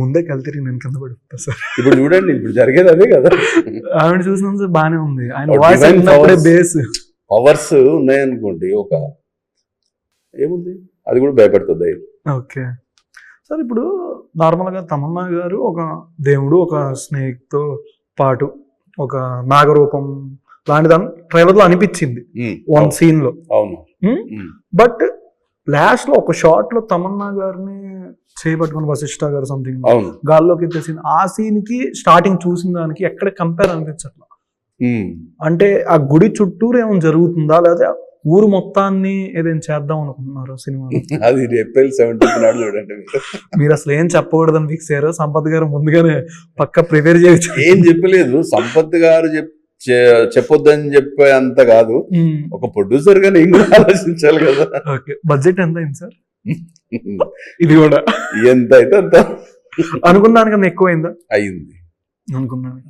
ముందే కలిసి నేను కింద పడిపోతా సార్. ఇప్పుడు చూడండి, ఇప్పుడు జరిగేది అదే కదా. ఆవిడ చూసినంత బానే ఉంది, ఆయన Oh, voice divine విన్నప్పుడే powers. Base. Powers ఉన్నాయనుకోండి, ఒక ఏముంది, అది కూడా భయపడుతుంది. ఓకే సార్, ఇప్పుడు నార్మల్గా తమన్నా గారు ఒక దేవుడు, ఒక స్నేక్ తో పాటు ఒక నాగరూపం లాంటిదని ట్రైలర్ లో అనిపించింది వన్ సీన్ లో. అవును. బట్ లాస్ట్ లో ఒక షార్ట్ లో తమన్నా గారిని చేయబట్టుకుని వశిష్ఠ గారు సంథింగ్ అవును. గాల్లోకి ఎత్తేసింది, ఆ సీన్ కి స్టార్టింగ్ చూసిన దానికి ఎక్కడ కంపేర్ అనిపించట్లా. అంటే ఆ గుడి చుట్టూరు ఏమైనా జరుగుతుందా, లేదా ఊరు మొత్తాన్ని ఏదైనా చేద్దాం అనుకుంటున్నారు సినిమా? అది ఏప్రిల్ 17 నాడు చూడండి. మీరు అసలు ఏం చెప్పకూడదని ఫిక్స్ అయ్యారు. సంపత్ గారు ముందుగానే పక్క ప్రిపేర్ చేయొచ్చు. ఏం చెప్పలేదు, సంపత్ గారు చెప్పొద్దని చెప్పే అంత కాదు, ఒక ప్రొడ్యూసర్ గా నేను కూడా ఆలోచించాలి కదా. ఓకే, బడ్జెట్ ఎంత అయింది సార్? ఇది కూడా ఎంత అయితే అంత అనుకున్నాను కన్నా ఎక్కువైందా? అయింది అనుకున్నాను.